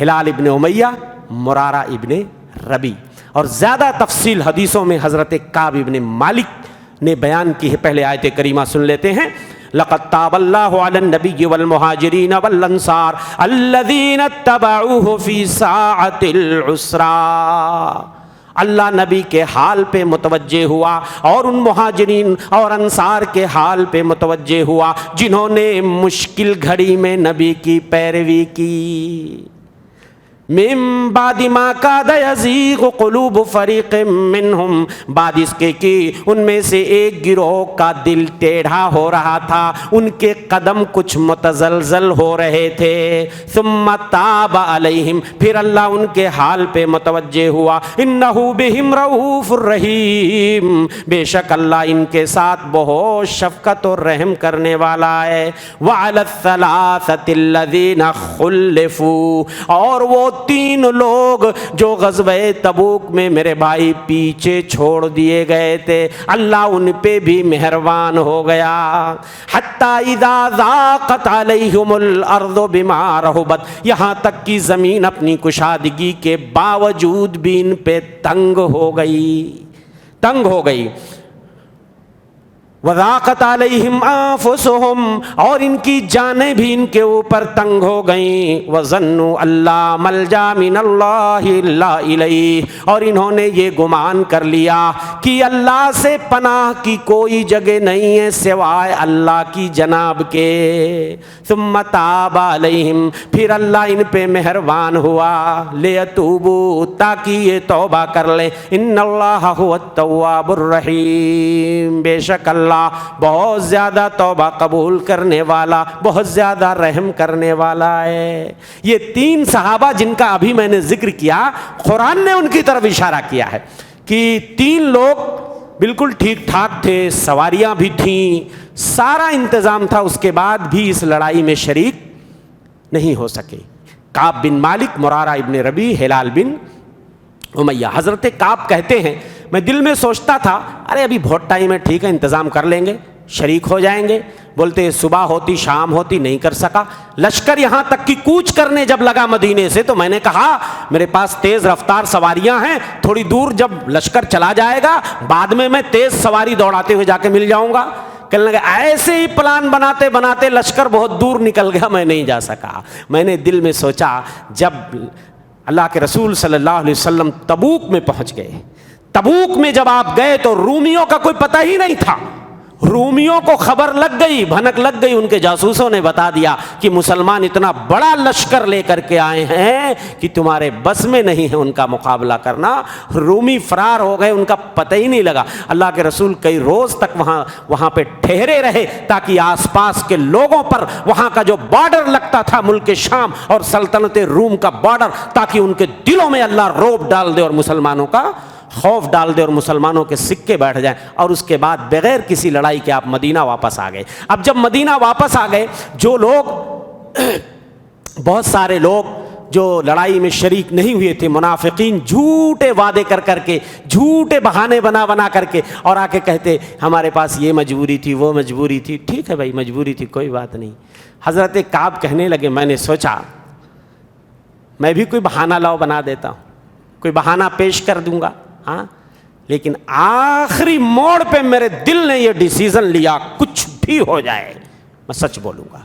ہلال ابن امیہ، مرارہ ابن ربی۔ اور زیادہ تفصیل حدیثوں میں حضرت کعب ابن مالک نے بیان کی ہے، پہلے آیت کریمہ سن لیتے ہیں۔ لقد تاب اللہ علی النبی والمہاجرین والانصار الذین اتبعوہ فی ساعۃ العسرا۔ اللہ نبی کے حال پہ متوجہ ہوا اور ان مہاجرین اور انصار کے حال پہ متوجہ ہوا جنہوں نے مشکل گھڑی میں نبی کی پیروی کی۔ من بعد ما کاد یزیغ قلوب فریق منہم، بعد اس کے کہ ان میں سے ایک گروہ کا دل ٹیڑھا ہو رہا تھا، ان کے قدم کچھ متزلزل ہو رہے تھے۔ ثم تاب علیہم، پھر اللہ ان کے حال پہ متوجہ ہوا۔ انہ بہم رؤوف الرحیم، بے شک اللہ ان کے ساتھ بہت شفقت اور رحم کرنے والا ہے۔ وعلی الثلاثۃ الذین خلفوا، اور وہ 3 لوگ جو غزوہ تبوک میں میرے بھائی پیچھے چھوڑ دیے گئے تھے، اللہ ان پہ بھی مہربان ہو گیا۔ حتی اذا ضاقت علیہم الارض بما رحبت، یہاں تک کہ زمین اپنی کشادگی کے باوجود بھی ان پہ تنگ ہو گئی۔ وضاقت علیہم انفسہم، اور ان کی جانیں بھی ان کے اوپر تنگ ہو گئیں۔ وظنوا اللہ ملجا من اللہ الا الیہ، اور انہوں نے یہ گمان کر لیا کہ اللہ سے پناہ کی کوئی جگہ نہیں ہے سوائے اللہ کی جناب کے۔ ثم تاب علیہم، پھر اللہ ان پہ مہربان ہوا۔ لیتوبوا، تاکہ یہ توبہ کر لیں۔ ان اللہ هو التواب الرحیم، بے شک اللہ بہت زیادہ توبہ قبول کرنے والا، بہت زیادہ رحم کرنے والا ہے۔ یہ 3 صحابہ جن کا ابھی میں نے ذکر کیا، قرآن نے ان کی طرف اشارہ کیا ہے کہ 3 لوگ بالکل ٹھیک ٹھاک تھے، سواریاں بھی تھیں، سارا انتظام تھا، اس کے بعد بھی اس لڑائی میں شریک نہیں ہو سکے۔ کعب بن مالک، مرارہ ابن ربیع، ہلال بن امیہ۔ حضرت کعب کہتے ہیں میں دل میں سوچتا تھا ارے ابھی بہت ٹائم ہے، ٹھیک ہے انتظام کر لیں گے، شریک ہو جائیں گے۔ بولتے صبح ہوتی شام ہوتی نہیں کر سکا، لشکر یہاں تک کہ کوچ کرنے جب لگا مدینے سے تو میں نے کہا میرے پاس تیز رفتار سواریاں ہیں، تھوڑی دور جب لشکر چلا جائے گا بعد میں تیز سواری دوڑاتے ہوئے جا کے مل جاؤں گا۔ کہنے لگے ایسے ہی پلان بناتے بناتے لشکر بہت دور نکل گیا، میں نہیں جا سکا۔ میں نے دل میں سوچا جب اللہ کے رسول صلی اللہ علیہ وسلم تبوک میں پہنچ گئے، تبوک میں جب آپ گئے تو رومیوں کا کوئی پتہ ہی نہیں تھا، رومیوں کو خبر لگ گئی، بھنک لگ گئی، ان کے جاسوسوں نے بتا دیا کہ مسلمان اتنا بڑا لشکر لے کر کے آئے ہیں کہ تمہارے بس میں نہیں ہے ان کا مقابلہ کرنا۔ رومی فرار ہو گئے، ان کا پتہ ہی نہیں لگا۔ اللہ کے رسول کئی روز تک وہاں پہ ٹھہرے رہے تاکہ آس پاس کے لوگوں پر وہاں کا جو بارڈر لگتا تھا ملک شام اور سلطنت روم کا بارڈر، تاکہ ان کے دلوں میں اللہ رعب ڈال دے اور مسلمانوں کا خوف ڈال دے اور مسلمانوں کے سکے بیٹھ جائیں۔ اور اس کے بعد بغیر کسی لڑائی کے آپ مدینہ واپس آ گئے۔ اب جب مدینہ واپس آ گئے، جو لوگ بہت سارے لوگ جو لڑائی میں شریک نہیں ہوئے تھے، منافقین جھوٹے وعدے کر کر کے، جھوٹے بہانے بنا کر کے اور آ کے کہتے ہمارے پاس یہ مجبوری تھی، وہ مجبوری تھی۔ ٹھیک ہے بھائی مجبوری تھی، کوئی بات نہیں۔ حضرت کعب کہنے لگے میں نے سوچا میں بھی کوئی بہانہ لاؤ بنا دیتا ہوں، کوئی بہانہ پیش کر دوں گا، ہاں، لیکن آخری موڑ پہ میرے دل نے یہ ڈیسیژن لیا کچھ بھی ہو جائے میں سچ بولوں گا،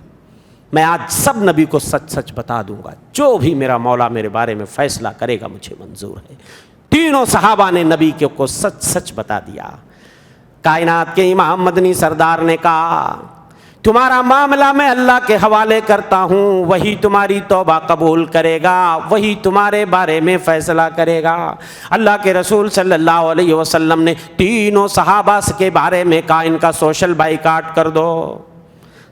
میں آج سب نبی کو سچ سچ بتا دوں گا، جو بھی میرا مولا میرے بارے میں فیصلہ کرے گا مجھے منظور ہے۔ تینوں صحابہ نے نبی کو سچ سچ بتا دیا۔ کائنات کے امام مدنی سردار نے کہا تمہارا معاملہ میں اللہ کے حوالے کرتا ہوں، وہی تمہاری توبہ قبول کرے گا، وہی تمہارے بارے میں فیصلہ کرے گا۔ اللہ کے رسول صلی اللہ علیہ وسلم نے تینوں صحابہ کے بارے میں کہا ان کا سوشل بائیکاٹ کر دو۔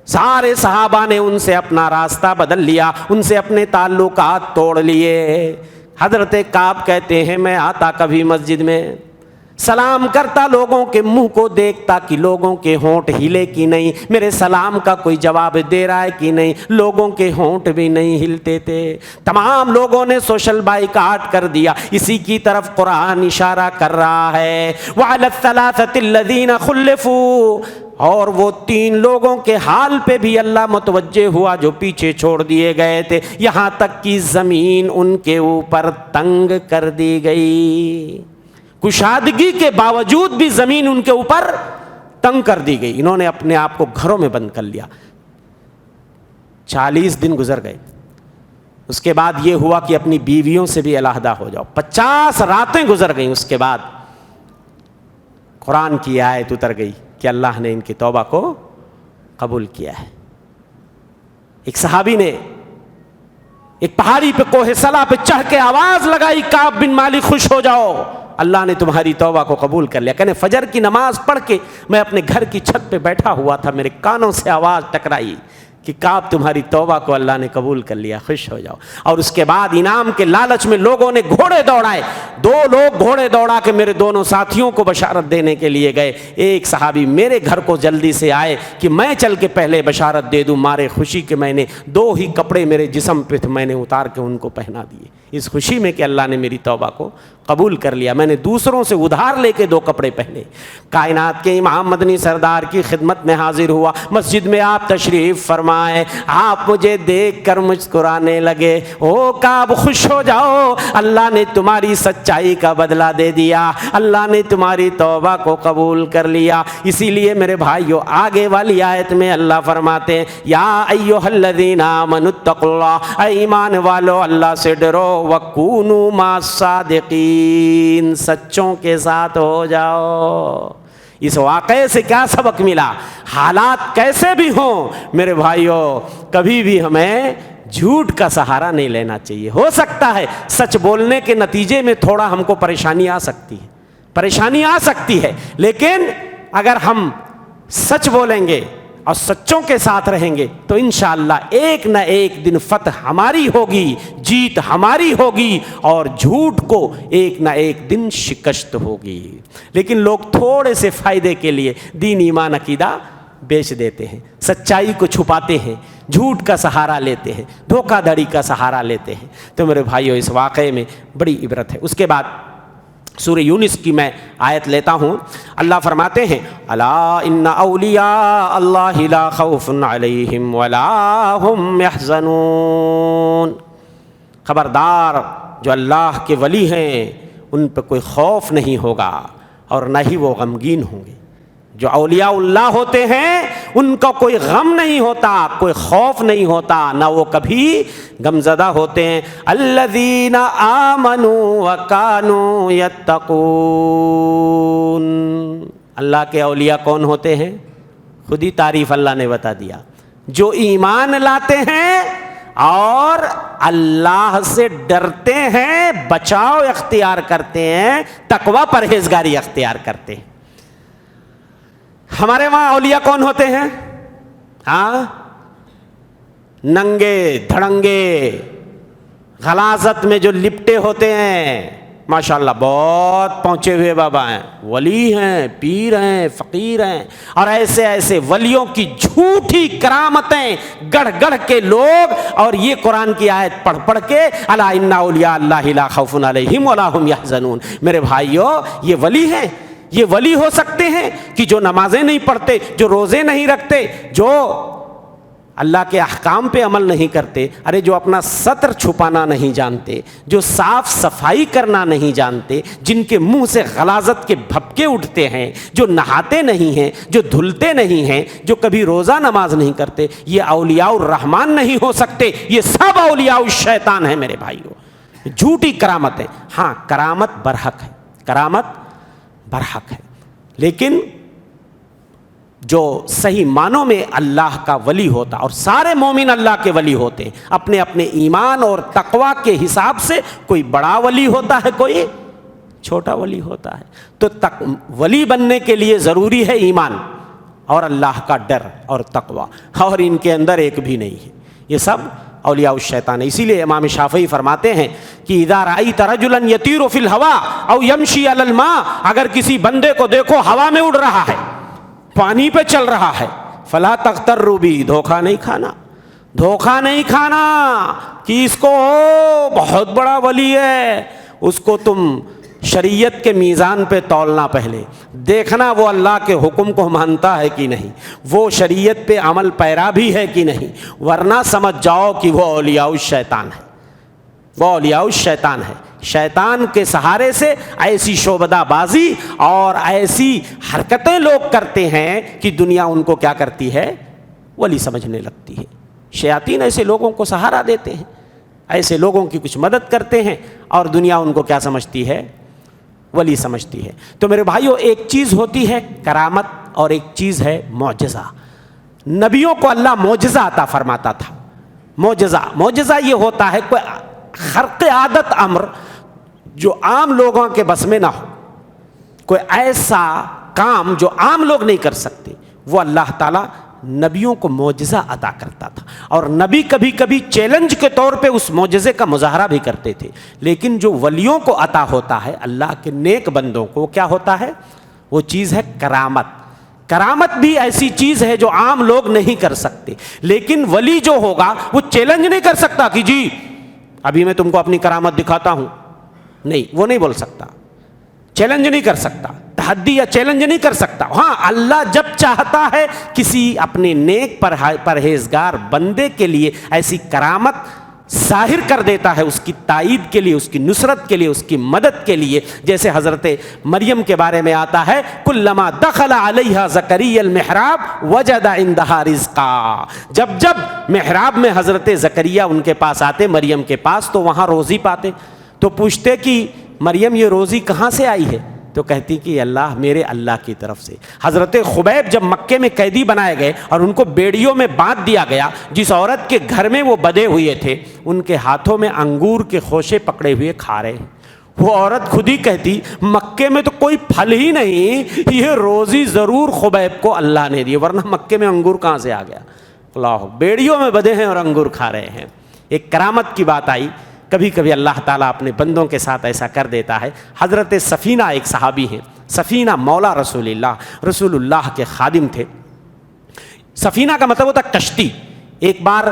سارے صحابہ نے ان سے اپنا راستہ بدل لیا، ان سے اپنے تعلقات توڑ لیے۔ حضرت کعب کہتے ہیں میں آتا کبھی مسجد میں، سلام کرتا لوگوں کے منہ کو دیکھتا کہ لوگوں کے ہونٹ ہلے کہ نہیں، میرے سلام کا کوئی جواب دے رہا ہے کہ نہیں، لوگوں کے ہونٹ بھی نہیں ہلتے تھے۔ تمام لوگوں نے سوشل بائیکاٹ کر دیا۔ اسی کی طرف قرآن اشارہ کر رہا ہے وَعَلَى الثَّلَاثَةِ الَّذِينَ خُلِّفُوا، اور وہ 3 لوگوں کے حال پہ بھی اللہ متوجہ ہوا جو پیچھے چھوڑ دیے گئے تھے، یہاں تک کہ زمین ان کے اوپر تنگ کر دی گئی۔ کشادگی کے باوجود بھی زمین ان کے اوپر تنگ کر دی گئی، انہوں نے اپنے آپ کو گھروں میں بند کر لیا۔ 40 دن گزر گئے، اس کے بعد یہ ہوا کہ اپنی بیویوں سے بھی علیحدہ ہو جاؤ۔ 50 راتیں گزر گئیں، اس کے بعد قرآن کی آیت اتر گئی کہ اللہ نے ان کی توبہ کو قبول کیا ہے۔ ایک صحابی نے ایک پہاڑی پہ کوہ صلا پہ چڑھ کے آواز لگائی کعب بن مالک خوش ہو جاؤ، اللہ نے تمہاری توبہ کو قبول کر لیا۔ کہنے فجر کی نماز پڑھ کے میں اپنے گھر کی چھت پہ بیٹھا ہوا تھا، میرے کانوں سے آواز ٹکرائی کہ کعب تمہاری توبہ کو اللہ نے قبول کر لیا، خوش ہو جاؤ۔ اور اس کے بعد انعام کے لالچ میں لوگوں نے گھوڑے دوڑائے، 2 لوگ گھوڑے دوڑا کے میرے دونوں ساتھیوں کو بشارت دینے کے لیے گئے۔ ایک صحابی میرے گھر کو جلدی سے آئے کہ میں چل کے پہلے بشارت دے دوں، مارے خوشی کہ میں نے 2 ہی کپڑے میرے جسم پہ تھے، میں نے اتار کے ان کو پہنا دیے، اس خوشی میں کہ اللہ نے میری توبہ کو قبول کر لیا۔ میں نے دوسروں سے ادھار لے کے 2 کپڑے پہنے۔ کائنات کے امام مدنی سردار کی خدمت میں حاضر ہوا، مسجد میں آپ تشریف فرمائے، آپ مجھے دیکھ کر مسکرانے لگے، او کعب خوش ہو جاؤ، اللہ نے تمہاری سچائی کا بدلہ دے دیا، اللہ نے تمہاری توبہ کو قبول کر لیا۔ اسی لیے میرے بھائیو آگے والی آیت میں اللہ فرماتے ہیں یا ایھا الذین آمنوا اتقوا اللہ، اے ایمان والو اللہ سے ڈرو، وکونوا مع الصادقین، سچوں کے ساتھ ہو جاؤ۔ اس واقعے سے کیا سبق ملا؟ حالات کیسے بھی ہوں میرے بھائیو، کبھی بھی ہمیں جھوٹ کا سہارا نہیں لینا چاہیے۔ ہو سکتا ہے سچ بولنے کے نتیجے میں تھوڑا ہم کو پریشانی آ سکتی ہے، لیکن اگر ہم سچ بولیں گے، اور سچوں کے ساتھ رہیں گے تو انشاءاللہ ایک نہ ایک دن فتح ہماری ہوگی، جیت ہماری ہوگی، اور جھوٹ کو ایک نہ ایک دن شکست ہوگی۔ لیکن لوگ تھوڑے سے فائدے کے لیے دین ایمان عقیدہ بیچ دیتے ہیں، سچائی کو چھپاتے ہیں، جھوٹ کا سہارا لیتے ہیں، دھوکہ دھڑی کا سہارا لیتے ہیں۔ تو میرے بھائیو اس واقعے میں بڑی عبرت ہے۔ اس کے بعد سورہ یونس کی میں آیت لیتا ہوں، اللہ فرماتے ہیں الا ان اولیاء اللہ لا خوف علیہم ولا هم يحزنون، خبردار جو اللہ کے ولی ہیں ان پہ کوئی خوف نہیں ہوگا اور نہ ہی وہ غمگین ہوں گے۔ جو اولیاء اللہ ہوتے ہیں ان کا کوئی غم نہیں ہوتا، کوئی خوف نہیں ہوتا، نہ وہ کبھی غمزدہ ہوتے ہیں۔ الذین آمنوا وکانوا یتقون، اللہ کے اولیاء کون ہوتے ہیں؟ خود ہی تعریف اللہ نے بتا دیا، جو ایمان لاتے ہیں اور اللہ سے ڈرتے ہیں، بچاؤ اختیار کرتے ہیں، تقوی پرہیزگاری اختیار کرتے ہیں۔ ہمارے وہاں اولیاء کون ہوتے ہیں؟ ہاں، ننگے دھڑنگے غلاظت میں جو لپٹے ہوتے ہیں، ماشاءاللہ بہت پہنچے ہوئے بابا ہیں، ولی ہیں، پیر ہیں، فقیر ہیں، اور ایسے ایسے ولیوں کی جھوٹی کرامتیں گڑھ گڑھ کے لوگ، اور یہ قرآن کی آیت پڑھ پڑھ کے الا ان اولیاء اللہ لا خوف علیہم ولا هم یحزنون۔ میرے بھائیو یہ ولی ہیں، یہ ولی ہو سکتے ہیں کہ جو نمازیں نہیں پڑھتے، جو روزے نہیں رکھتے، جو اللہ کے احکام پہ عمل نہیں کرتے، ارے جو اپنا ستر چھپانا نہیں جانتے، جو صاف صفائی کرنا نہیں جانتے، جن کے منہ سے غلاظت کے بھپکے اٹھتے ہیں، جو نہاتے نہیں ہیں، جو دھلتے نہیں ہیں، جو کبھی روزہ نماز نہیں کرتے، یہ اولیاء الرحمن نہیں ہو سکتے، یہ سب اولیاء الشیطان ہیں میرے بھائیو۔ جھوٹی کرامت ہے، ہاں کرامت برحق ہے، کرامت برحق ہے، لیکن جو صحیح معنوں میں اللہ کا ولی ہوتا، اور سارے مومن اللہ کے ولی ہوتے ہیں اپنے اپنے ایمان اور تقوی کے حساب سے، کوئی بڑا ولی ہوتا ہے، کوئی چھوٹا ولی ہوتا ہے۔ تو ولی بننے کے لیے ضروری ہے ایمان اور اللہ کا ڈر اور تقوی، اور ان کے اندر ایک بھی نہیں ہے، یہ سب اولیاء الشیطان ہے۔ اسی لیے امام شافعی فرماتے ہیں کہ اذا رأیت رجلا یطیر فی الہوا او یمشی علی الماء، اگر کسی بندے کو دیکھو ہوا میں اڑ رہا ہے، پانی پہ چل رہا ہے، فلا تغتروا بہ، دھوکہ نہیں کھانا، دھوکہ نہیں کھانا کہ اس کو بہت بڑا ولی ہے، اس کو تم شریعت کے میزان پہ تولنا، پہلے دیکھنا وہ اللہ کے حکم کو مانتا ہے کہ نہیں، وہ شریعت پہ عمل پیرا بھی ہے کہ نہیں، ورنہ سمجھ جاؤ کہ وہ اولیاء الشیطان ہے، وہ اولیاء الشیطان ہے۔ شیطان کے سہارے سے ایسی شعبدہ بازی اور ایسی حرکتیں لوگ کرتے ہیں کہ دنیا ان کو کیا کرتی ہے؟ ولی سمجھنے لگتی ہے۔ شیاطین ایسے لوگوں کو سہارا دیتے ہیں، ایسے لوگوں کی کچھ مدد کرتے ہیں، اور دنیا ان کو کیا سمجھتی ہے؟ ولی سمجھتی ہے۔ تو میرے بھائیوں ایک چیز ہوتی ہے کرامت اور ایک چیز ہے معجزہ۔ نبیوں کو اللہ معجزہ عطا فرماتا تھا۔ معجزہ یہ ہوتا ہے کوئی خرق عادت امر جو عام لوگوں کے بس میں نہ ہو، کوئی ایسا کام جو عام لوگ نہیں کر سکتے، وہ اللہ تعالیٰ نبیوں کو معجزہ عطا کرتا تھا، اور نبی کبھی کبھی چیلنج کے طور پہ اس معجزے کا مظاہرہ بھی کرتے تھے۔ لیکن جو ولیوں کو عطا ہوتا ہے، اللہ کے نیک بندوں کو، کیا ہوتا ہے؟ وہ چیز ہے کرامت۔ کرامت بھی ایسی چیز ہے جو عام لوگ نہیں کر سکتے، لیکن ولی جو ہوگا وہ چیلنج نہیں کر سکتا کہ جی ابھی میں تم کو اپنی کرامت دکھاتا ہوں، نہیں، وہ نہیں بول سکتا، چیلنج نہیں کر سکتا، تحدی یا چیلنج نہیں کر سکتا۔ ہاں اللہ جب چاہتا ہے کسی اپنے نیک پرہیزگار بندے کے لیے ایسی کرامت ظاہر کر دیتا ہے، اس کی تائید کے لیے، اس کی نصرت کے لیے، اس کی مدد کے لیے، جیسے حضرت مریم کے بارے میں آتا ہے کلما دخل علیہا زکریا المحراب وجد عندہا رزقا، جب جب محراب میں حضرت زکریا ان کے پاس آتے، مریم کے پاس، تو وہاں روزی پاتے، تو پوچھتے کہ مریم یہ روزی کہاں سے آئی ہے؟ تو کہتی کہ اللہ، میرے اللہ کی طرف سے۔ حضرت خبیب جب مکے میں قیدی بنائے گئے اور ان کو بیڑیوں میں باندھ دیا گیا، جس عورت کے گھر میں وہ بدے ہوئے تھے، ان کے ہاتھوں میں انگور کے خوشے پکڑے ہوئے کھا رہے ہیں، وہ عورت خود ہی کہتی مکے میں تو کوئی پھل ہی نہیں، یہ روزی ضرور خبیب کو اللہ نے دی، ورنہ مکے میں انگور کہاں سے آ گیا؟ اللہ، بیڑیوں میں بدے ہیں اور انگور کھا رہے ہیں۔ ایک کرامت کی بات آئی، کبھی کبھی اللہ تعالیٰ اپنے بندوں کے ساتھ ایسا کر دیتا ہے۔ حضرت سفینہ ایک صحابی ہیں، سفینہ مولا رسول اللہ کے خادم تھے۔ سفینہ کا مطلب ہوتا کشتی۔ ایک بار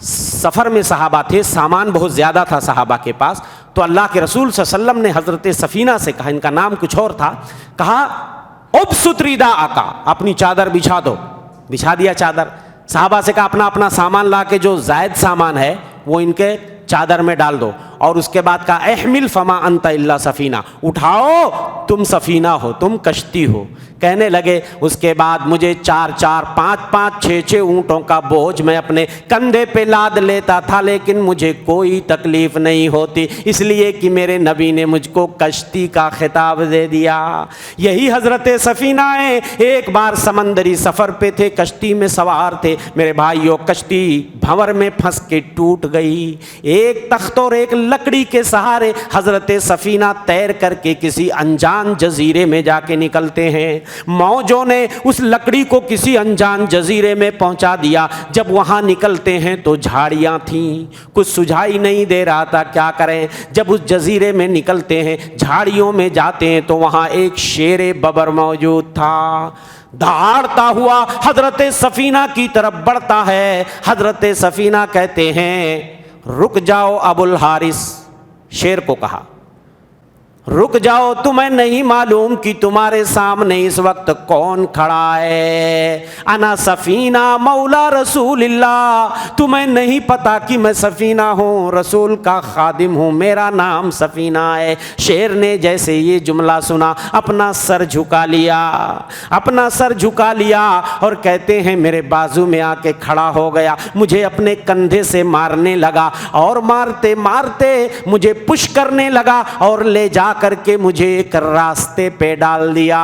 سفر میں صحابہ تھے، سامان بہت زیادہ تھا صحابہ کے پاس، تو اللہ کے رسول صلی اللہ علیہ وسلم نے حضرت سفینہ سے کہا، ان کا نام کچھ اور تھا، کہا ابسط رداءک، اپنی چادر بچھا دو۔ بچھا دیا چادر۔ صحابہ سے کہا اپنا اپنا سامان لا کے جو زائد سامان ہے وہ ان کے چادر میں ڈال دو، اور اس کے بعد کہا احمل فما انت الا سفینہ، اٹھاؤ تم سفینہ ہو، تم کشتی ہو۔ کہنے لگے اس کے بعد مجھے 4 4 5 5 6 6 اونٹوں کا بوجھ میں اپنے کندھے پہ لاد لیتا تھا، لیکن مجھے کوئی تکلیف نہیں ہوتی، اس لیے کہ میرے نبی نے مجھ کو کشتی کا خطاب دے دیا۔ یہی حضرت سفینہ ہے، ایک بار سمندری سفر پہ تھے، کشتی میں سوار تھے میرے بھائیوں، کشتی بھنور میں پھنس کے ٹوٹ گئی۔ ایک تخت اور ایک لکڑی کے سہارے حضرت سفینہ تیر کر کے کسی انجان جزیرے میں جا کے نکلتے ہیں۔ موجوں نے اس لکڑی کو کسی انجان جزیرے میں پہنچا دیا۔ جب وہاں نکلتے ہیں تو جھاڑیاں تھیں، کچھ سجھائی نہیں دے رہا تھا کیا کریں۔ جب اس جزیرے میں نکلتے ہیں، جھاڑیوں میں جاتے ہیں تو وہاں ایک شیر ببر موجود تھا، دہاڑتا ہوا حضرت سفینہ کی طرف بڑھتا ہے۔ حضرت سفینہ کہتے ہیں رک جاؤ ابو الحارث، شیر کو کہا رک جاؤ، تمہیں نہیں معلوم کہ تمہارے سامنے اس وقت کون کھڑا ہے؟ انا سفینہ مولا رسول اللہ، تمہیں نہیں پتا کہ میں سفینہ ہوں، رسول کا خادم ہوں، میرا نام سفینہ ہے۔ شیر نے جیسے یہ جملہ سنا اپنا سر جھکا لیا اور کہتے ہیں میرے بازو میں آ کے کھڑا ہو گیا، مجھے اپنے کندھے سے مارنے لگا، اور مارتے مارتے مجھے پش کرنے لگا اور لے جا کر کے مجھے ایک راستے پہ ڈال دیا۔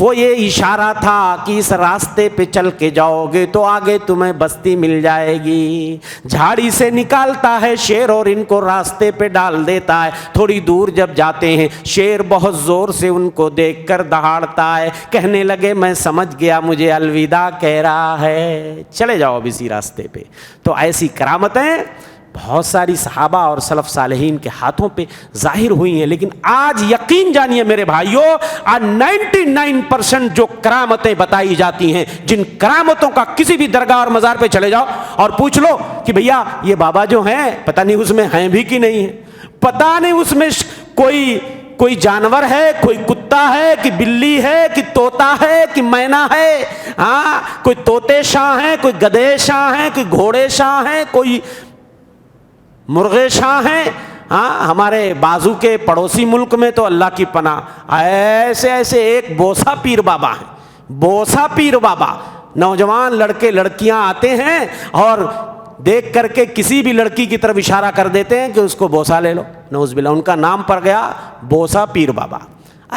وہ یہ اشارہ تھا کہ اس راستے پہ چل کے جاؤ گے تو آگے تمہیں بستی مل جائے گی۔ جھاڑی سے نکالتا ہے شیر اور ان کو راستے پہ ڈال دیتا ہے۔ تھوڑی دور جب جاتے ہیں شیر بہت زور سے ان کو دیکھ کر دہاڑتا ہے، کہنے لگے میں سمجھ گیا مجھے الوداع کہہ رہا ہے، چلے جاؤ اب اسی راستے پہ۔ تو ایسی کرامتیں بہت ساری صحابہ اور سلف صالحین کے ہاتھوں پہ ظاہر ہوئی ہیں، لیکن آج یقین جانیے میرے بھائیوں، 99% جو کرامتیں بتائی جاتی ہیں، جن کرامتوں کا کسی بھی درگاہ اور مزار پہ چلے جاؤ اور پوچھ لو کہ بھیا یہ بابا جو ہیں پتہ نہیں اس میں ہیں بھی کہ نہیں ہیں، پتہ نہیں اس میں کوئی جانور ہے، کوئی کتا ہے کہ بلی ہے کہ طوطا ہے کہ مینا ہے، ہاں کوئی طوطے شاہ ہیں، کوئی گدھے شاہ ہیں، کوئی گھوڑے شاہ ہیں، کوئی مرغے شاہ ہیں۔ ہاں ہمارے بازو کے پڑوسی ملک میں تو اللہ کی پناہ ایسے ایک بوسا پیر بابا ہیں، بوسا پیر بابا، نوجوان لڑکے لڑکیاں آتے ہیں اور دیکھ کر کے کسی بھی لڑکی کی طرف اشارہ کر دیتے ہیں کہ اس کو بوسا لے لو، نعوذ باللہ، ان کا نام پڑ گیا بوسا پیر بابا۔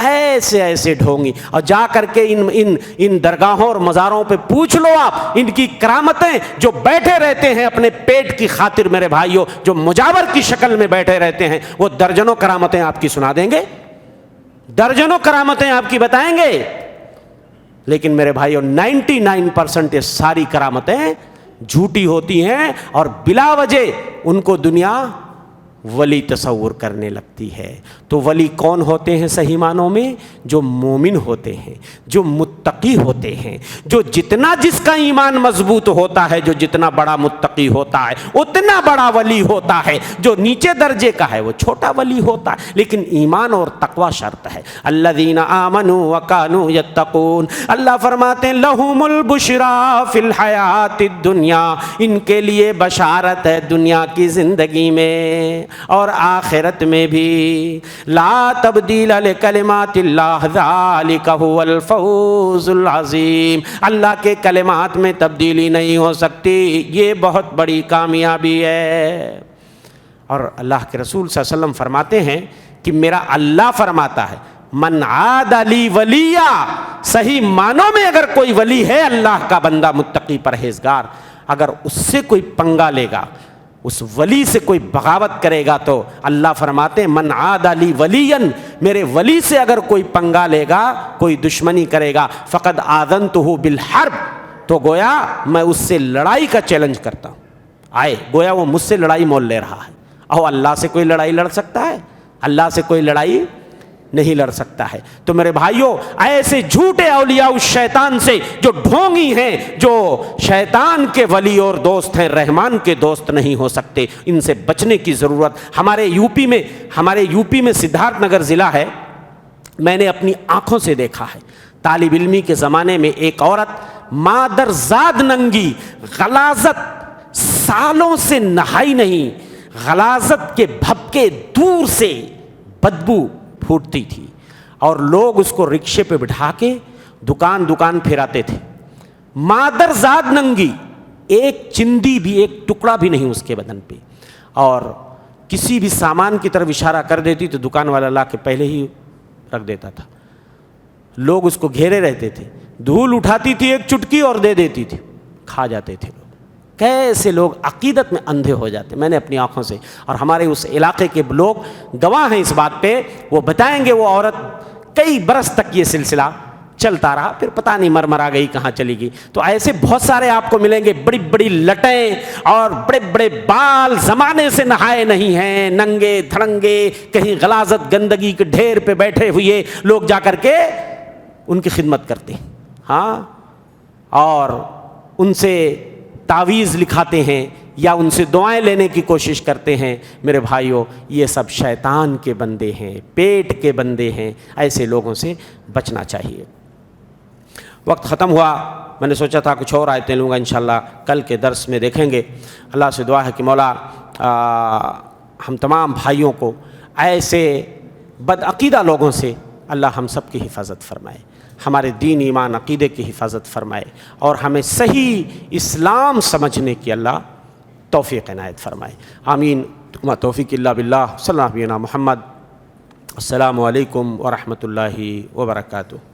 ایسے ڈھونگی، اور جا کر کے ان درگاہوں اور مزاروں پہ پوچھ لو آپ ان کی کرامتیں، جو بیٹھے رہتے ہیں اپنے پیٹ کی خاطر میرے بھائیوں، جو مجاور کی شکل میں بیٹھے رہتے ہیں، وہ درجنوں کرامتیں آپ کی سنا دیں گے، درجنوں کرامتیں آپ کی بتائیں گے۔ لیکن میرے بھائیوں 99% یہ ساری کرامتیں جھوٹی ہوتی ہیں، اور بلا وجہ ان کو دنیا ولی تصور کرنے لگتی ہے۔ تو ولی کون ہوتے ہیں صحیح معنوں میں؟ جو مومن ہوتے ہیں، جو متقی ہوتے ہیں، جو جتنا جس کا ایمان مضبوط ہوتا ہے، جو جتنا بڑا متقی ہوتا ہے اتنا بڑا ولی ہوتا ہے، جو نیچے درجے کا ہے وہ چھوٹا ولی ہوتا ہے۔ لیکن ایمان اور تقوی شرط ہے۔ الذین آمنوا وکانوا یتقون، اللہ فرماتے ہیں لہم البشری فی الحیات الدنیا، ان کے لیے بشارت ہے دنیا کی زندگی میں اور آخرت میں بھی۔ لا تبدیل لکلمات اللہ ذالک هو الفوز العظیم، اللہ کے کلمات میں تبدیلی نہیں ہو سکتی، یہ بہت بڑی کامیابی ہے۔ اور اللہ کے رسول صلی اللہ علیہ وسلم فرماتے ہیں کہ میرا اللہ فرماتا ہے من عاد لی ولیہ، صحیح معنوں میں اگر کوئی ولی ہے اللہ کا بندہ متقی پرہیزگار، اگر اس سے کوئی پنگا لے گا، اس ولی سے کوئی بغاوت کرے گا تو اللہ فرماتے ہیں من عاد لی ولین، میرے ولی سے اگر کوئی پنگا لے گا، کوئی دشمنی کرے گا، فقد آذنتہ بالحرب، تو گویا میں اس سے لڑائی کا چیلنج کرتا ہوں. آئے گویا وہ مجھ سے لڑائی مول لے رہا ہے. اور اللہ سے کوئی لڑائی لڑ سکتا ہے؟ اللہ سے کوئی لڑائی نہیں لڑ سکتا ہے. تو میرے بھائیوں، ایسے جھوٹے اولیاء اس شیطان سے جو ڈھونگی ہیں، جو شیطان کے ولی اور دوست ہیں، رحمان کے دوست نہیں ہو سکتے، ان سے بچنے کی ضرورت. ہمارے یوپی میں سدھارتھ نگر ضلع ہے، میں نے اپنی آنکھوں سے دیکھا ہے. طالب علمی کے زمانے میں ایک عورت مادر زاد ننگی، غلاظت، سالوں سے نہائی نہیں، غلاظت کے بھپکے دور سے بدبو پھوٹتی تھی، اور لوگ اس کو رکشے پہ بٹھا کے دکان دکان پھراتے تھے. مادر زاد ننگی، ایک چندی بھی، ایک ٹکڑا بھی نہیں اس کے بدن پہ، اور کسی بھی سامان کی طرف اشارہ کر دیتی تو دکان والا لا کے پہلے ہی رکھ دیتا تھا. لوگ اس کو گھیرے رہتے تھے، دھول اٹھاتی تھی ایک چٹکی اور دے دیتی تھی، کھا جاتے تھے لوگ. کیسے لوگ عقیدت میں اندھے ہو جاتے، میں نے اپنی آنکھوں سے، اور ہمارے اس علاقے کے لوگ گواہ ہیں اس بات پہ. وہ بتائیں گے وہ عورت کئی برس تک یہ سلسلہ چلتا رہا، پھر پتہ نہیں مرا گئی کہاں چلی گئی. تو ایسے بہت سارے آپ کو ملیں گے، بڑی بڑی لٹیں اور بڑے بڑے بال، زمانے سے نہائے نہیں ہیں، ننگے دھڑنگے، کہیں غلاظت گندگی کے ڈھیر پہ بیٹھے ہوئے لوگ جا کر کے ان کی خدمت کرتے ہیں، ہاں، اور ان سے تعویذ لکھاتے ہیں یا ان سے دعائیں لینے کی کوشش کرتے ہیں. میرے بھائیوں، یہ سب شیطان کے بندے ہیں، پیٹ کے بندے ہیں. ایسے لوگوں سے بچنا چاہیے. وقت ختم ہوا، میں نے سوچا تھا کچھ اور آیتیں لوں گا، انشاءاللہ کل کے درس میں دیکھیں گے. اللہ سے دعا ہے کہ مولا ہم تمام بھائیوں کو ایسے بدعقیدہ لوگوں سے اللہ ہم سب کی حفاظت فرمائے، ہمارے دین ایمان عقیدے کی حفاظت فرمائے، اور ہمیں صحیح اسلام سمجھنے کی اللہ توفیق عنایت فرمائے. آمین. ما توفیق اللہ باللہ. صلی اللہ علیہ محمد. السلام علیکم ورحمۃ اللہ وبرکاتہ.